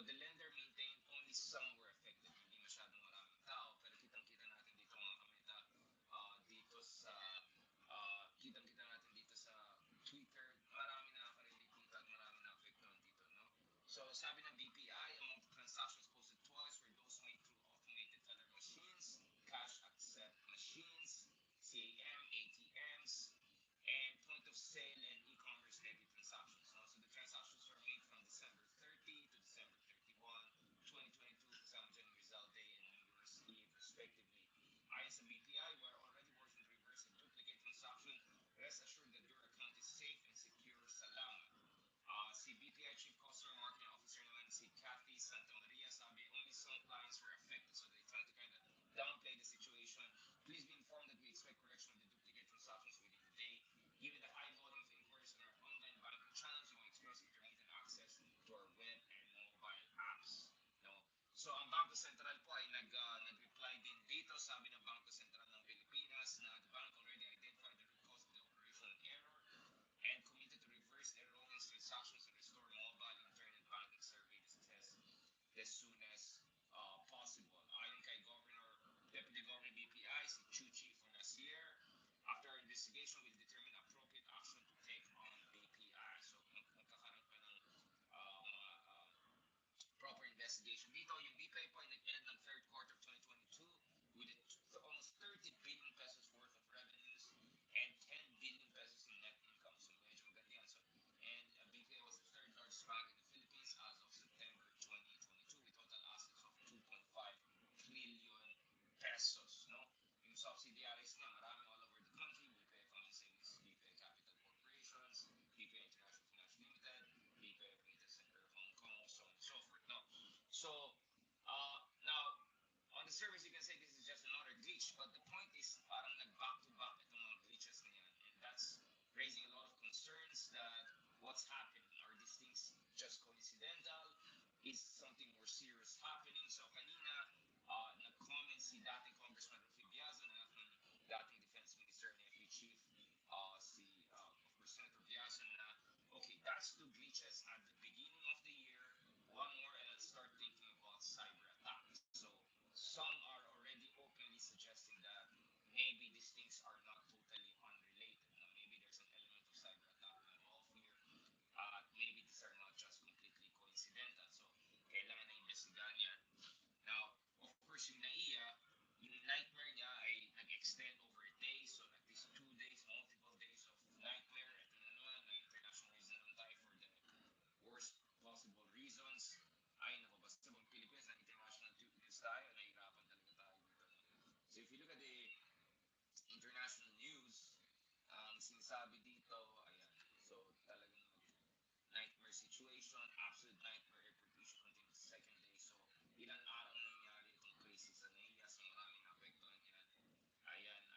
but the lender maintained only some were affected. Hindi masyadong maraming tao, pero kitang-kita natin dito mga kameta, dito sa kitang-kita natin dito sa Twitter, marami nakaka-relate dito at marami na-affected dito, no? So, sabi ng BPI, among the transactions posted twice were those made through automated teller machines, cash accept machines, CAM, ATMs, and point of sale and e-commerce debit transactions. No? So the transactions were made from December 30 to December 31, 2022, kasama dyan yung result day and New Year's Eve, respectively. Ayon sa BPI, we are already working to reverse and duplicate transaction. Rest assured that your account is safe and secure. Salamat. Si BPI Chief Customer Marketing Officer naman, si Kathy Santa Maria, sabi only some clients were affected, so they try to kind of downplay the situation. Please be informed that we expect correction of the duplicate transactions within the day. Given the high volume of inquiries on our online banking channels, you will experience intermittent access to our web and mobile apps. No? So ang Bangko Sentral po ay nag-reply din dito. Sabi ng Bangko Sentral ng Pilipinas na the bank already identified the root cause of the operational error and committed to reverse erroneous transactions and restore mobile internet banking services as soon as possible. Ayon kay Deputy Governor BPI, si Chuchi Funasier, after our investigation, we'll determine appropriate action to take on BPI. So, magkakaroon pa ng proper investigation. Dito, yung BPI po ay nag-end ng third quarter of 2022 with almost 30 billion pesos worth of revenues and 10 billion pesos in net income. So, medyo maganda yan. So, and BPI was the third largest bank in the Philippines as of September 2022 with total assets of 2.5 trillion pesos. No? Yung subsidiaries niya, marami all over the country. BPI Fund Savings, BPI Capital Corporations, BPI International Finance Limited, BPI Remittance Center of Hong Kong, so on and so forth. No? So, now, on the surface, you can say this is just another glitch, but the point is, parang nag-back-to-back itong mga glitches na yan. And that's raising a lot of concerns that what's happening. Are these things just coincidental? Is something more serious happening? So, kanina, nag-comment si dating Congressman Rafi Biazon at ng dating Defense Minister and FB Chief, of course, Senator Biazon na, okay, that's two glitches at the beginning of the year. One more and I'll start thinking about cyber attacks. So some are already openly suggesting that maybe these things are not totally unrelated. Now, maybe there's an element of cyber attack involved here. Maybe these are not just completely coincidental. So kailangan na investigahan yan. Now, of course, yung NAIA, yung nightmare niya ay nag-extend over days. So at least 2 days, multiple days of nightmare. Ito na naman, na international reason naman tayo for the worst possible reasons. Ay, naku, basta pag Philippines na international news tayo, nahihirapan talaga tayo dito. So if you look at the international news, ang sinasabi dito, ayan, so talagang nightmare situation, absolute nightmare. Airport issue continues the second day. So ilang araw na nangyari itong crisis sa NAIA, so maraming naapektuhan yan. Ayan na.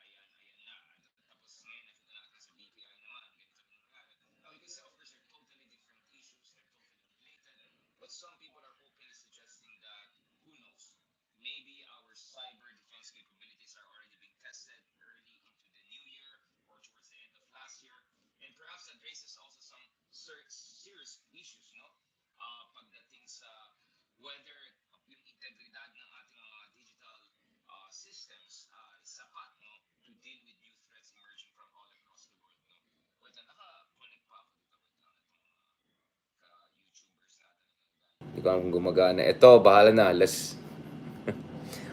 Tapos ngayon, nakita natin sa BPI naman, ganito rin nangyari. Now, you can say, of course, they're totally different issues, they're totally unrelated, but some people are openly suggesting that, who knows, maybe our cyber defense capabilities are already being tested early into the new year or towards the end of last year. And perhaps that raises also some serious issues, no? Pagdating sa whether yung integridad ng ating mga digital systems is sapat, no, to deal with new threats emerging from all across the world, no? Wait, naka-connect pa ako dito. Wait lang, itong ka-YouTubers natin. Hindi ko alam kung gumagana. Ito, bahala na.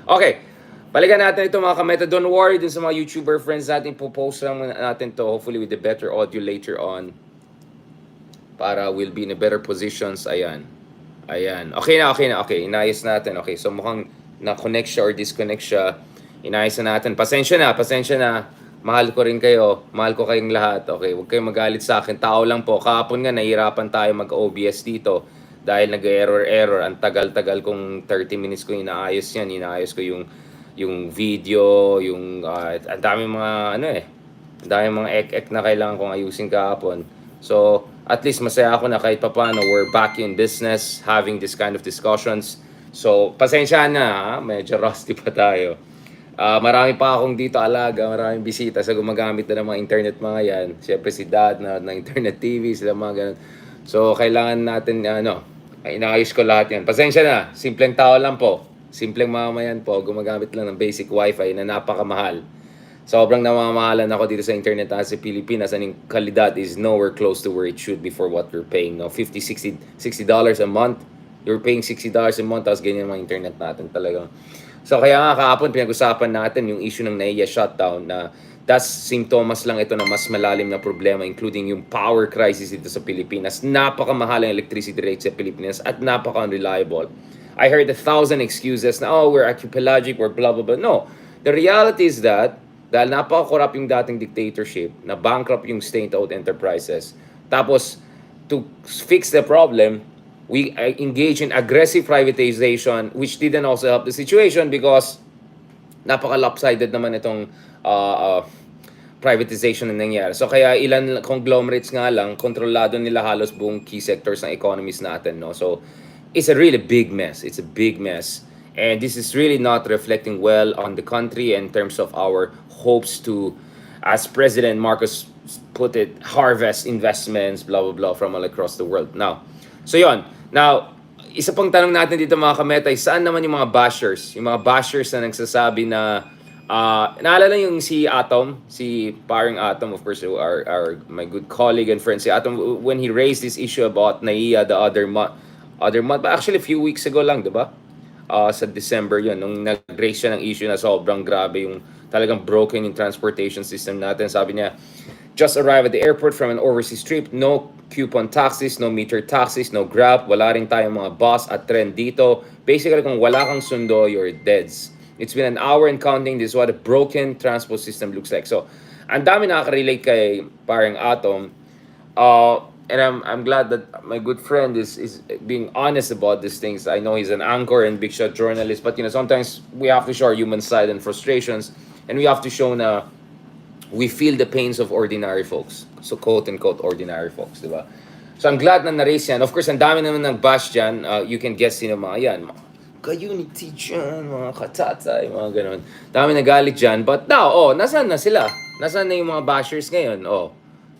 Okay. Balikan natin ito mga kameta. Don't worry dun sa mga YouTuber friends natin. Popost lang natin to hopefully with the better audio later on. Para we'll be in a better positions. Ayan. Okay na. Okay, inayos natin. Okay, so mukhang na-connect siya or disconnect siya. Inayos na natin. Pasensya na. Mahal ko rin kayo. Mahal ko kayong lahat. Okay, huwag kayong magalit sa akin. Tao lang po. Kahapon nga, nahihirapan tayo mag-OBS dito. Dahil nag-error. Ang tagal-tagal kong 30 minutes ko inaayos yan. Inaayos ko yung video, ang daming mga ang daming mga ek-ek na kailangan kong ayusin kahapon. So, at least masaya ako na kahit papaano we're back in business having this kind of discussions. So, pasensya na ha? Medyo rusty pa tayo. Marami pa akong dito alaga, maraming bisita sa gumagamit na ng mga internet mga yan. Siyempre si Dad na internet TV, sila mga ganun. So, kailangan natin Ay, inaayos ko lahat yan. Pasensya na, simpleng tao lang po. Simpleng mamamayan po, gumagamit lang ng basic wifi na napakamahal. Sobrang namamahalan ako dito sa internet sa Pilipinas and yung kalidad is nowhere close to where it should be for what we're paying. No? 50, $60 a month. You're paying $60 a month tapos ganyan mga internet natin talagang. So kaya nga kahapon pinag-usapan natin yung issue ng NAIA shutdown na that's simptomas lang ito ng mas malalim na problema including yung power crisis dito sa Pilipinas. Napakamahal ang electricity rates sa Pilipinas at napaka-unreliable. I heard 1,000 excuses na, oh, we're archipelagic, we're blah, blah, blah. No. The reality is that dahil napaka-corrupt yung dating dictatorship, na bankrupt yung state-owned enterprises. Tapos, to fix the problem, we engage in aggressive privatization which didn't also help the situation because napaka-lopsided naman itong privatization na nangyari. So kaya ilan conglomerates nga lang, kontrolado nila halos buong key sectors ng economies natin. No? So it's a really big mess. It's a big mess. And this is really not reflecting well on the country in terms of our hopes to, as President Marcos put it, harvest investments, blah, blah, blah, from all across the world. Now, so yon. Now, isa pang tanong natin dito mga kametay, saan naman yung mga bashers? Yung mga bashers na nagsasabi na, naalala yung si Atom, si paring Atom, of course, my good colleague and friend, si Atom, when he raised this issue about NAIA the other month, but actually a few weeks ago lang, di ba? Sa December yun, nung nag-raise siya ng issue na sobrang grabe yung talagang broken yung transportation system natin. Sabi niya, just arrived at the airport from an overseas trip, no coupon taxis, no meter taxis, no Grab, wala rin tayong mga bus at tren dito. Basically, kung wala kang sundo, you're deads. It's been an hour and counting. This is what a broken transport system looks like. So, ang dami nakaka-relate kay parang Atom. And I'm glad that my good friend is being honest about these things. I know he's an anchor and big shot journalist, but sometimes we have to show our human side and frustrations, and we have to show na we feel the pains of ordinary folks. So quote unquote ordinary folks, di ba? So I'm glad na na-raise yan. Of course, ang dami naman nag-bash dyan. You can guess sino mga yan. Mga ka-unity dyan, mga katatay, mga ganun. Dami nagalit dyan. But now, nasaan na sila? Nasaan na yung mga bashers ngayon?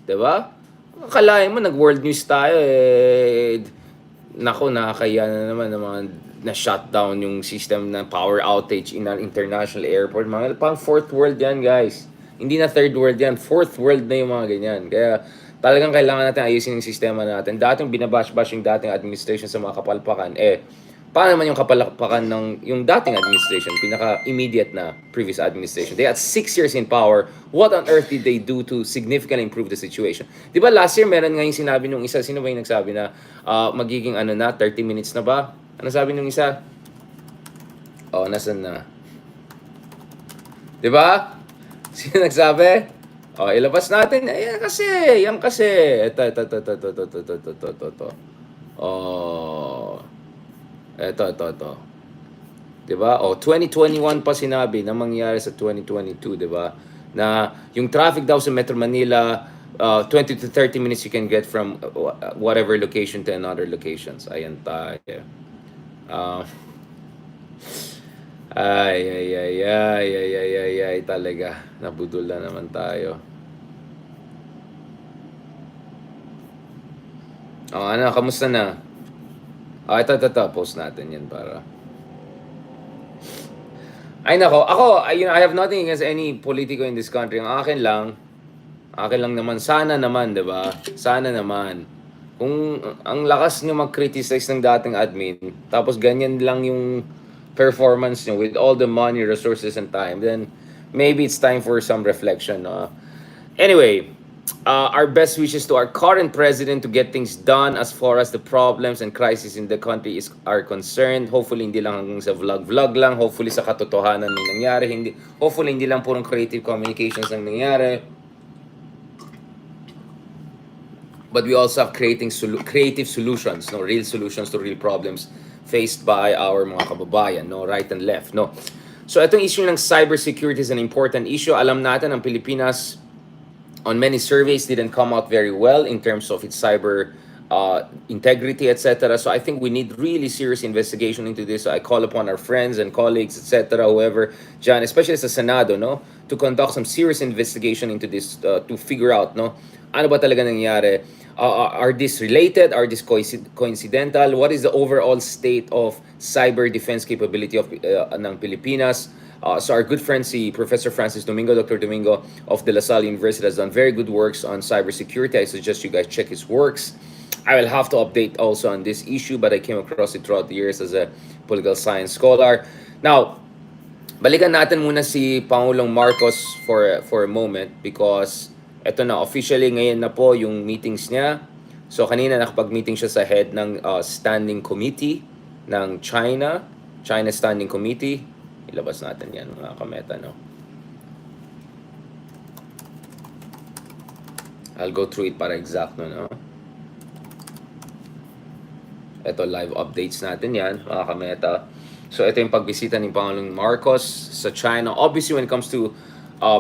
Di ba? Akalain mo, nag-world news tayo nako, nakakaya na naman ng mga na-shutdown yung system na power outage in an international airport. Mga pang fourth world yan, guys. Hindi na third world yan. Fourth world na yung mga ganyan. Kaya talagang kailangan natin ayusin yung sistema natin. Dating binabash-bash yung dating administration sa mga kapalpakan. Paano naman yung kapalpakan ng yung dating administration, pinaka-immediate na previous administration? They had 6 years in power. What on earth did they do to significantly improve the situation? Di ba last year meron nga yung sinabi nung isa, sino ba yung nagsabi na magiging 30 minutes na ba? Ano sabi nung isa? Nasan na? Di ba? Sino nagsabi? Ilabas natin. Yan kasi. Ito. Ito. Diba? 2021 pa sinabi na mangyari sa 2022, diba? Na yung traffic daw sa Metro Manila, 20 to 30 minutes you can get from whatever location to another locations. Ayan tayo. Ay, talaga. Nabudol na naman tayo. Kamusta na? Ito, post natin yan para... Ay nako, ako, I have nothing against any politico in this country. Ang akin lang naman, sana naman, di ba? Sana naman. Kung ang lakas nyo mag-criticize ng dating admin, tapos ganyan lang yung performance nyo with all the money, resources, and time, then maybe it's time for some reflection. Anyway, our best wishes to our current president to get things done as far as the problems and crises in the country are concerned. Hopefully, hindi lang hanggang sa vlog lang. Hopefully, sa katotohanan ng nangyari. Hopefully, hindi lang purong creative communications ang nangyari. But we also have creative solutions, real solutions to real problems faced by our mga kababayan, right and left, So, itong issue ng cybersecurity is an important issue. Alam natin, ang Pilipinas, on many surveys, didn't come out very well in terms of its cyber integrity, etc. So I think we need really serious investigation into this. So I call upon our friends and colleagues, etc., whoever, John, especially sa Senado, to conduct some serious investigation into this to figure out, ano ba talaga nangyari. Are these related? Are these coincidental? What is the overall state of cyber defense capability of ng Pilipinas? So our good friend si Professor Francis Domingo, Dr. Domingo of De La Salle University has done very good works on cybersecurity. I suggest you guys check his works. I will have to update also on this issue, but I came across it throughout the years as a political science scholar. Now, balikan natin muna si Pangulong Marcos for a moment because eto na, officially ngayon na po yung meetings niya. So kanina nakapag-meeting siya sa head ng standing committee ng China Standing Committee. Ilabas natin yan mga kameta, no? I'll go through it para exact, no? Ito, live updates natin yan, mga kameta. So, ito yung pagbisita ni Pangulong Marcos sa China. Obviously, when it comes to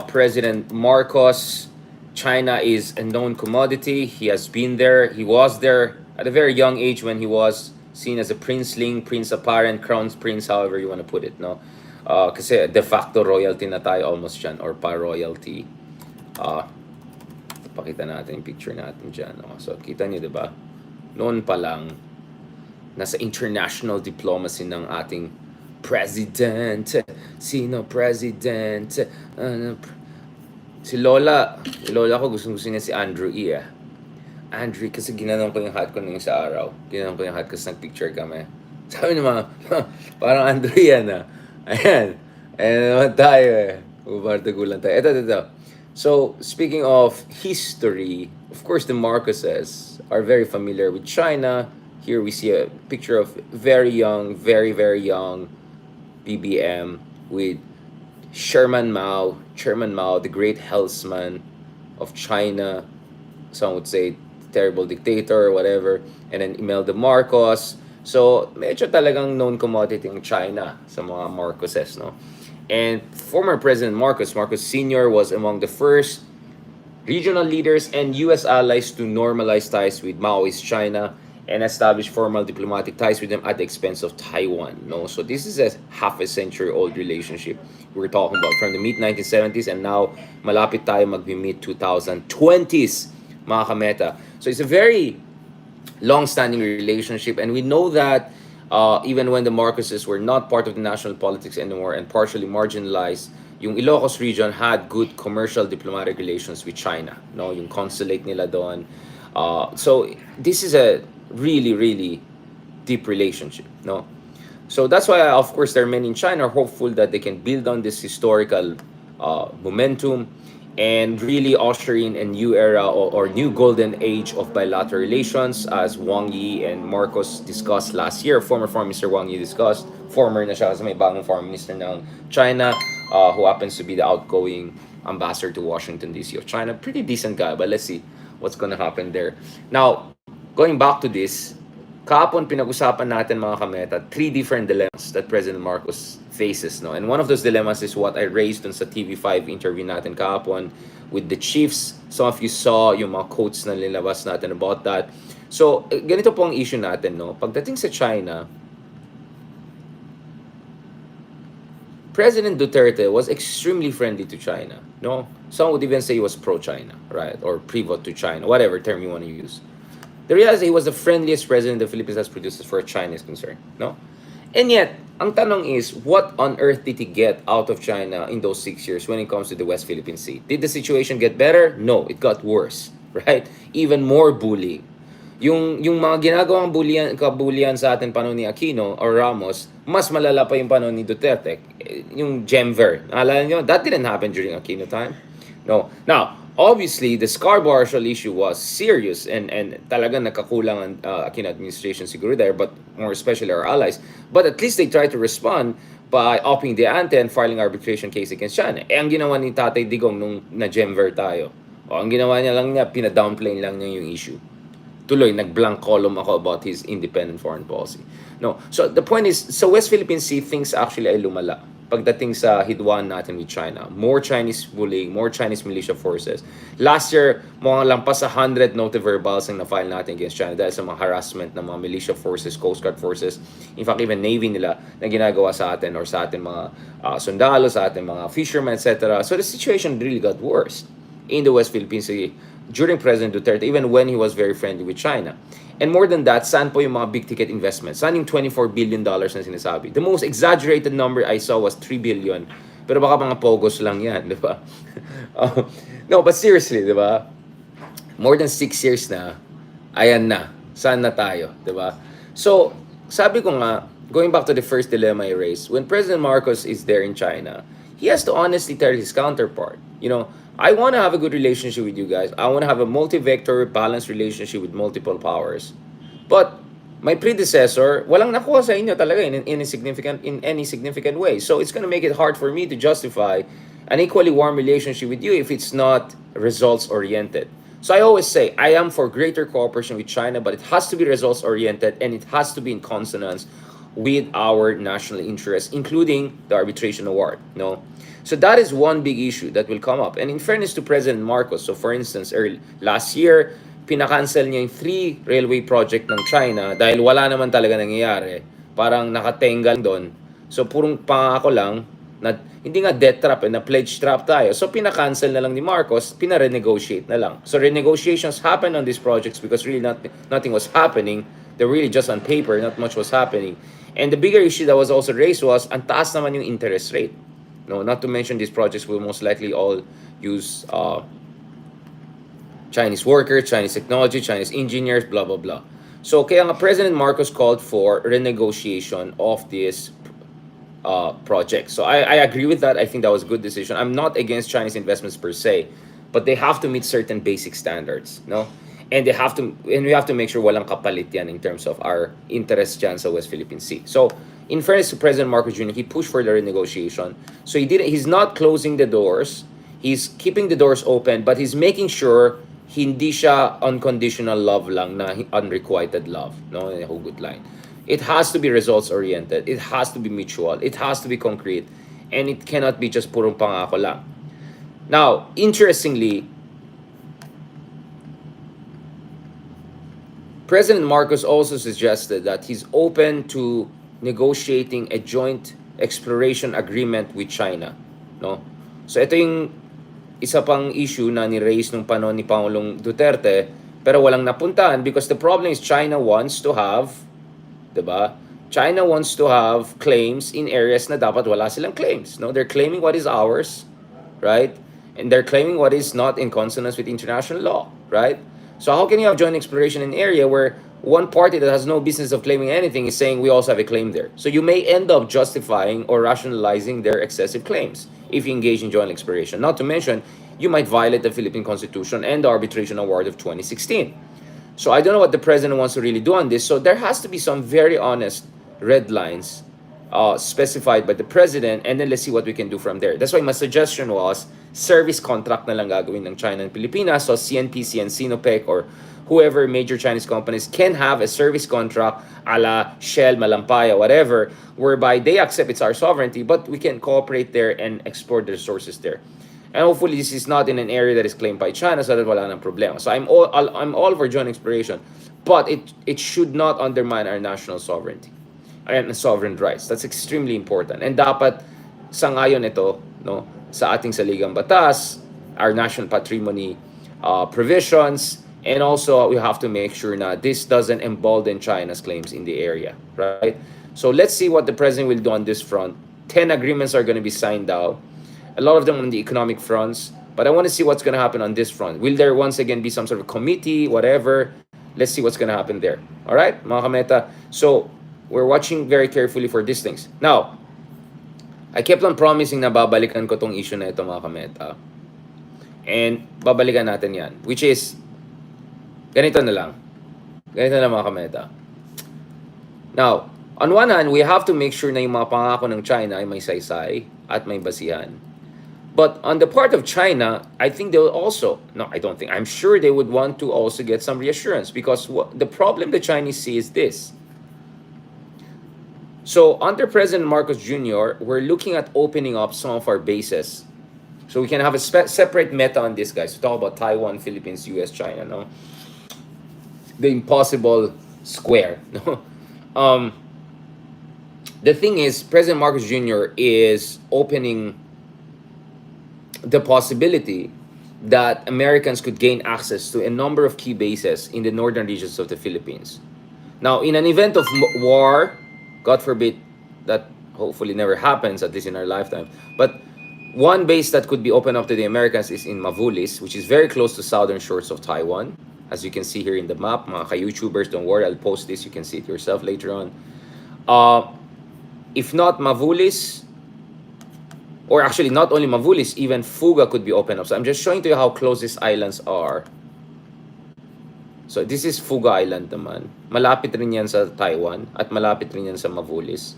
President Marcos, China is a known commodity. He has been there. He was there at a very young age when he was seen as a princeling, prince apparent, crown prince, however you want to put it, no? Kasi de facto royalty na tayo almost dyan, or pa-royalty. Pakita natin yung picture natin dyan. No? So, kita niyo, di ba? Noon pa lang, nasa international diplomacy ng ating president. Sino president? Si Lola. Si Lola ko, gusto niya si Andrew E. Andrew, kasi ginanong ko yung hat ko nung sa araw. Ginanong ko yung hat kasi nag-picture kami. Sabi naman, parang Andrew yan ah. Ayan. Ayan naman tayo eh. Ubartagulan tayo. Ito. So, speaking of history, of course, the Marcoses are very familiar with China. Here we see a picture of very young, very young BBM with Chairman Mao, the great helmsman of China. Some would say terrible dictator or whatever. And then Imelda Marcos. So, medyo talagang known commodity ng China sa mga Marcoses, no? And former President Marcos Sr. was among the first regional leaders and U.S. allies to normalize ties with Maoist China and establish formal diplomatic ties with them at the expense of Taiwan. No, so this is a half a century old relationship we're talking about from the mid 1970s, and now malapit tayo mid 2020s, mga kameta. So it's a very long-standing relationship, and we know that even when the Marcoses were not part of the national politics anymore and partially marginalized, yung Ilocos region had good commercial diplomatic relations with China. No, yung consulate nila doon. So this is a really deep relationship. No, so that's why, of course, there are many in China are hopeful that they can build on this historical momentum and really usher in a new era or new golden age of bilateral relations, as Wang Yi and Marcos discussed last year. Former Foreign Minister Wang Yi discussed. Former na siya kasi may bagong Foreign Minister ng China who happens to be the outgoing ambassador to Washington, D.C. of China. Pretty decent guy, but let's see what's gonna happen there. Now, going back to this, kahapon pinag-usapan natin mga kameta, three different dilemmas that President Marcos faces. No? And one of those dilemmas is what I raised on sa TV5 interview natin kahapon with the chiefs. Some of you saw yung mga quotes na nilabas natin about that. So, ganito po ang issue natin. No? Pagdating sa China, President Duterte was extremely friendly to China. No? Some would even say he was pro-China, right? Or pivot to China, whatever term you want to use. The reality, he was the friendliest president the Philippines has produced as far as China is concerned. No? And yet, ang tanong is, what on earth did he get out of China in those 6 years when it comes to the West Philippine Sea? Did the situation get better? No, it got worse. Right? Even more bullying. Yung mga ginagawang kabulian sa atin panon ni Aquino or Ramos, mas malala pa yung panon ni Duterte. Yung Gemver. Naalala nyo? That didn't happen during Aquino time. No. Now, obviously, the Scarborough issue was serious and talagang nakakulang ang Aquino administration siguro there, but more especially our allies. But at least they tried to respond by upping the ante and filing arbitration case against China. Ang ginawa ni Tatay Digong nung na-Gemver tayo, ang ginawa niya, pina-downplay lang niya yung issue. Tuloy, nag-blank column ako about his independent foreign policy. No. So the point is, sa West Philippine Sea, things actually ay lumala pagdating sa hidwaan natin with China. More Chinese bullying, more Chinese militia forces. Last year, mga lampas sa 100 note verbals ang na-file natin against China dahil sa mga harassment ng mga militia forces, Coast Guard forces, in fact, even Navy nila na ginagawa sa atin or sa atin mga sundalo, sa atin mga fishermen, etc. So the situation really got worse in the West Philippine Sea during President Duterte, even when he was very friendly with China. And more than that, saan po yung mga big ticket investments? Saan yung $24 billion na sinasabi? The most exaggerated number I saw was 3 billion. Pero baka mga pogos lang yan, di ba? Uh, no, but seriously, di ba? More than 6 years na, ayan na, saan na tayo, di ba? So, sabi ko nga, going back to the first dilemma I raised, when President Marcos is there in China, he has to honestly tell his counterpart, I want to have a good relationship with you guys. I want to have a multi-vector, balanced relationship with multiple powers. But my predecessor, walang nakuha sa inyo talaga in any significant way. So it's going to make it hard for me to justify an equally warm relationship with you if it's not results oriented. So I always say I am for greater cooperation with China, but it has to be results oriented and it has to be in consonance with our national interests, including the arbitration award. No, so that is one big issue that will come up. And in fairness to President Marcos, so for instance, last year, pinakancel niya yung 3 railway project ng China dahil wala naman talaga nangyayari. Parang nakatenga doon. So purong pangako lang, na, hindi nga debt trap, na pledge trap tayo. So pinakancel na lang ni Marcos, pina-renegotiate na lang. So renegotiations happened on these projects because really nothing was happening. They're really just on paper, not much was happening. And the bigger issue that was also raised was, ang taas naman yung interest rate. No, not to mention these projects will most likely all use Chinese workers, Chinese technology, Chinese engineers, blah, blah, blah. So kaya nga President Marcos called for renegotiation of this project. So I agree with that. I think that was a good decision. I'm not against Chinese investments per se, but they have to meet certain basic standards, no? And we have to make sure walang kapalit yan in terms of our interests dyan sa West Philippine Sea. So, in fairness to President Marcos Jr., he pushed for the renegotiation. So he's not closing the doors. He's keeping the doors open, but he's making sure hindi siya unconditional love lang na unrequited love, no? A hugot line. It has to be results oriented. It has to be mutual. It has to be concrete, and it cannot be just purong pangako lang. Now, interestingly, President Marcos also suggested that he's open to negotiating a joint exploration agreement with China, no? So ito yung isa pang issue na ni-raise nung panahon ni Pangulong Duterte pero walang napuntahan because the problem is China wants to have, 'di ba? China wants to have claims in areas na dapat wala silang claims, no? They're claiming what is ours, right? And they're claiming what is not in consonance with international law, right? So how can you have joint exploration in an area where one party that has no business of claiming anything is saying we also have a claim there? So you may end up justifying or rationalizing their excessive claims if you engage in joint exploration. Not to mention, you might violate the Philippine Constitution and the arbitration award of 2016. So I don't know what the president wants to really do on this. So there has to be some very honest red lines specified by the president, and then let's see what we can do from there. That's why my suggestion was service contract na lang gagawin ng China and Pilipinas. So CNPC and Sinopec or whoever major Chinese companies can have a service contract a la Shell, Malampaya, whatever, whereby they accept it's our sovereignty, but we can cooperate there and export the resources there. And hopefully this is not in an area that is claimed by China so that wala nang problema. So I'm all for joint exploration, but it should not undermine our national sovereignty and sovereign rights. That's extremely important. And dapat sangayon ito, no, sa ating saligang batas, our national patrimony provisions, and also we have to make sure na this doesn't embolden China's claims in the area, right? So let's see what the president will do on this front. 10 agreements are going to be signed out. A lot of them on the economic fronts, but I want to see what's going to happen on this front. Will there once again be some sort of committee, whatever? Let's see what's going to happen there. All right, mga kameta. So we're watching very carefully for these things. Now, I kept on promising na babalikan ko tong issue na ito, mga kameta. And babalikan natin yan. Which is, ganito na lang. Ganito na lang, mga kameta. Now, on one hand, we have to make sure na yung mga pangako ng China ay may saysay at may basihan. But on the part of China, I think they will also, no, I don't think, I'm sure they would want to also get some reassurance because the problem the Chinese see is this. So under President Marcos Jr., we're looking at opening up some of our bases. So we can have a separate meta on this, guys. We talk about Taiwan, Philippines, US, China, no? The impossible square, no? The thing is, President Marcos Jr. is opening the possibility that Americans could gain access to a number of key bases in the northern regions of the Philippines. Now, in an event of war, God forbid that hopefully never happens, at least in our lifetime, but one base that could be opened up to the Americans is in Mavulis, which is very close to southern shores of Taiwan. As you can see here in the map, mga ka-YouTubers, don't worry, I'll post this. You can see it yourself later on. Uh, if not Mavulis, or actually not only Mavulis, even Fuga could be opened up. So I'm just showing to you how close these islands are. So this is Fuga Island naman. Malapit rin yan sa Taiwan at malapit rin yan sa Mavulis.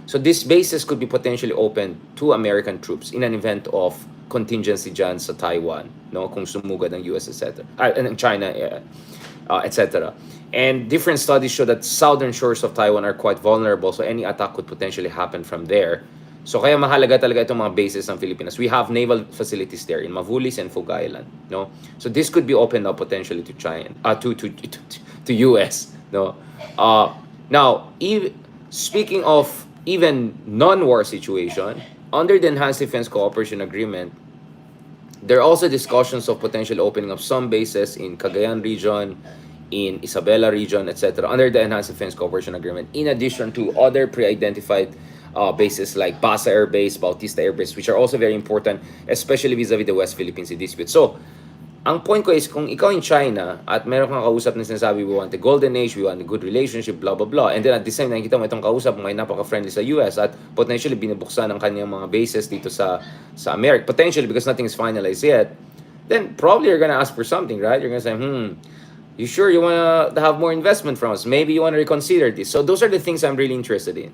So these bases could be potentially opened to American troops in an event of contingency dyan sa Taiwan, no? Kung sumugad ng US, etc. And China, etc. And different studies show that southern shores of Taiwan are quite vulnerable, so any attack could potentially happen from there. So kaya mahalaga talaga itong mga bases ng Pilipinas. We have naval facilities there in Mavulis and Fuga Island, no? So this could be opened up potentially to China, to US, no? Now, speaking of even non-war situation, under the Enhanced Defense Cooperation Agreement, there are also discussions of potential opening of some bases in Cagayan region, in Isabela region, etc. under the Enhanced Defense Cooperation Agreement, in addition to other pre-identified bases like Basa Air Base, Bautista Air Base, which are also very important, especially vis-a-vis the West Philippine Sea dispute. So, ang point ko is, kung ikaw in China at meron kang kausap na sinasabi, we want the golden age, we want a good relationship, blah, blah, blah, and then at the same time, nakikita mo itong kausap mo ay napaka-friendly sa US at potentially binubuksan ang kanyang mga bases dito sa America, potentially because nothing is finalized yet, then probably you're gonna ask for something, right? You're gonna say, you sure you wanna have more investment from us? Maybe you wanna reconsider this. So those are the things I'm really interested in.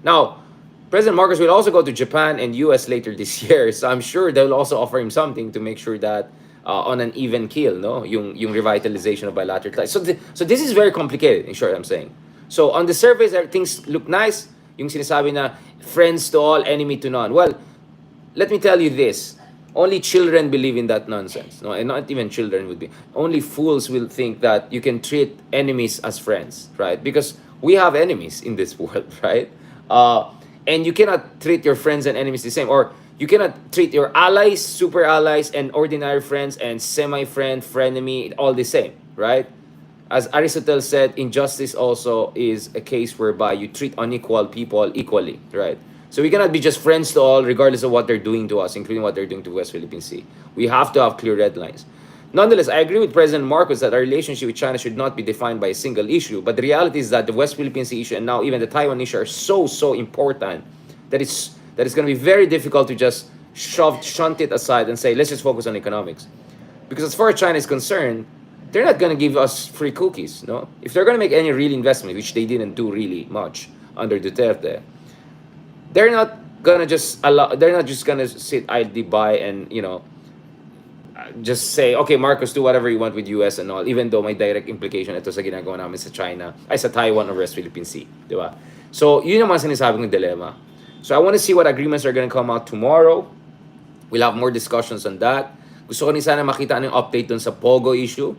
Now, President Marcos will also go to Japan and US later this year, so I'm sure they'll also offer him something to make sure that on an even keel, no? Yung revitalization of bilateral ties. So this is very complicated, in short, I'm saying. So on the surface, things look nice. Yung sinasabi na friends to all, enemy to none. Well, let me tell you this. Only children believe in that nonsense. No, and not even children would be. Only fools will think that you can treat enemies as friends, right? Because we have enemies in this world, right? And you cannot treat your friends and enemies the same. Or you cannot treat your allies, super allies, and ordinary friends and semi-friend, frenemy, all the same, right? As Aristotle said, injustice also is a case whereby you treat unequal people equally, right? So we cannot be just friends to all, regardless of what they're doing to us, including what they're doing to West Philippine Sea. We have to have clear red lines. Nonetheless, I agree with President Marcos that our relationship with China should not be defined by a single issue. But the reality is that the West Philippine Sea issue and now even the Taiwan issue are so important that it's going to be very difficult to just shunt it aside and say, let's just focus on economics. Because as far as China is concerned, they're not going to give us free cookies, no? If they're going to make any real investment, which they didn't do really much under Duterte, they're not gonna just allow. They're not just gonna sit idly by and just say, okay, Marcos, do whatever you want with US and all, even though may direct implication ito sa ginagawa namin sa China, ay sa Taiwan or West Philippine Sea, di ba? So yun yung mga sinasabi kong dilemma. So I want to see what agreements are gonna come out tomorrow. We'll have more discussions on that. Gusto ko rin sana makita ano yung update dun sa Pogo issue.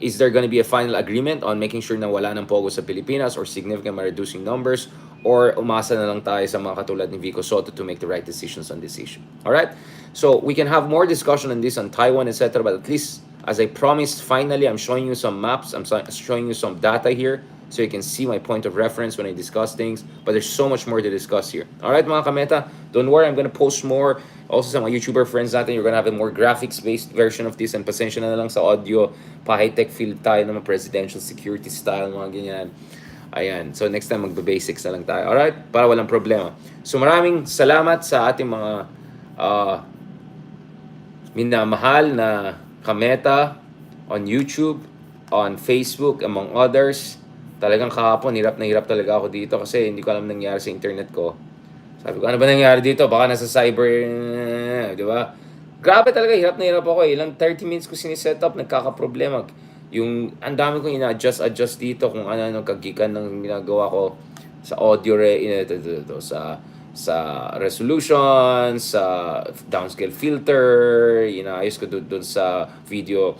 Is there going to be a final agreement on making sure na wala ng Pogo sa Pilipinas or significantly reducing numbers? Or umasa na lang tayo sa mga katulad ni Vico Soto to make the right decisions on this issue? Alright? So we can have more discussion on this on Taiwan, etc. But at least, as I promised, finally, I'm showing you some maps. I'm showing you some data here so you can see my point of reference when I discuss things. But there's so much more to discuss here. Alright, mga kameta? Don't worry, I'm going to post more. Also sa mga YouTuber friends natin, you're gonna have a more graphics-based version of this and pasensya na lang sa audio. Pa-high-tech feel tayo ng mga presidential security style, mga ganyan. Ayan. So next time magbe-basics na lang tayo. Alright? Para walang problema. So maraming salamat sa ating mga minamahal na kameta on YouTube, on Facebook, among others. Talagang kahapon, hirap na hirap talaga ako dito kasi hindi ko alam nangyari sa internet ko. Sabi ko, ano ba nangyari dito? Baka nasa cyber, di ba? Grabe talaga, hirap na hirap ako. Ilang 30 minutes ko siniset up, nagkakaproblema. Yung, ang dami kong ina-adjust dito kung ano kagikan ng ginagawa ko sa audio sa resolution, sa downscale filter, ayos ko doon sa video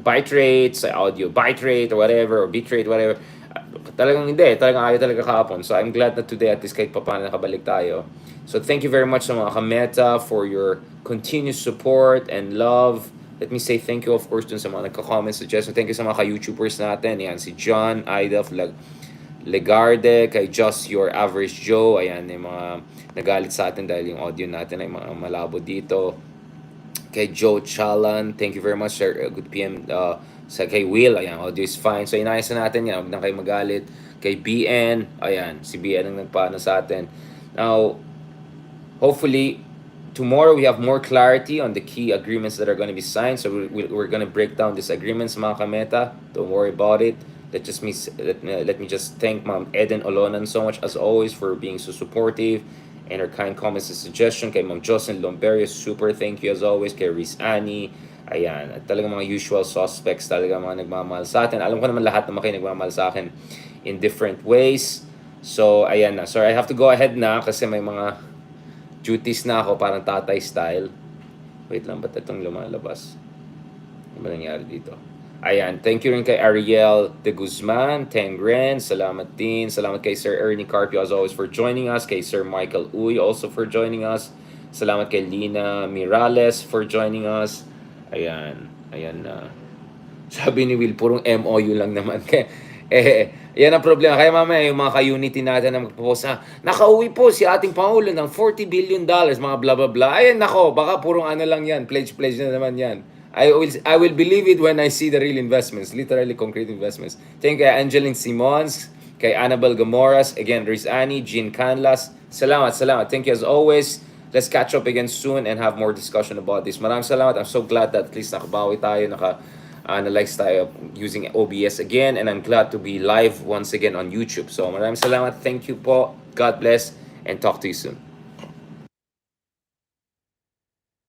bitrate, sa audio bitrate or whatever, or bitrate, whatever. Talagang hindi, talagang ayaw talaga kahapon. So I'm glad that today at least kahit papaano nakabalik tayo. So thank you very much sa mga kameta for your continuous support and love. Let me say thank you of course dun sa mga nagka-comment, suggestion. Thank you sa mga ka-YouTubers natin. Yan, si John, Ida, Legarde, kay Just Your Average Joe. Ayan, yung mga nagalit sa atin dahil yung audio natin ay mga malabo dito. Kay Joe Chalan, thank you very much sir. Good PM. Sa kay Will, ayan, audio is fine. So inayos na natin yan, huwag na kayo magalit. Kay BN, ayan, si BN ang nagpaano sa atin. Now, hopefully, tomorrow we have more clarity on the key agreements that are going to be signed. So we're going to break down these agreements, mga kameta. Don't worry about it. Let me just thank Ma'am Eden Olonan so much as always for being so supportive and her kind comments and suggestion. Kay Ma'am Jocelyn Lomberio, super thank you as always. Kay Riz Annie, ayan, at talagang mga usual suspects, talaga mga nagmamahal sa atin. Alam ko naman lahat naman kayo nagmamahal sa akin in different ways. So, ayan na. Sorry, I have to go ahead na kasi may mga duties na ako, parang tatay style. Wait lang, ba't itong lumalabas? Ano ba nangyari dito? Ayan, thank you rin kay Ariel de Guzman, 10 grand. Salamat din. Salamat kay Sir Ernie Carpio as always for joining us. Kay Sir Michael Uy also for joining us. Salamat kay Lina Mirales for joining us. Ayan, ayan na. Sabi ni Will, purong MOU lang naman. Yan ang problema. Kaya mamaya yung mga ka-unity natin na magpo-post na, nakauwi po si ating Pangulo ng $40 billion, mga blah blah blah. Ayan, nako, baka purong ano lang yan. Pledge na naman yan. I will believe it when I see the real investments, literally concrete investments. Thank you kay Angeline Simons, kay Annabel Gamoras, again, Riz Annie, Jean Canlas. Salamat, salamat. Thank you as always. Let's catch up again soon and have more discussion about this. Maraming salamat. I'm so glad that at least nakabawi tayo, naka-analyze tayo using OBS again. And I'm glad to be live once again on YouTube. So maraming salamat. Thank you po. God bless and talk to you soon.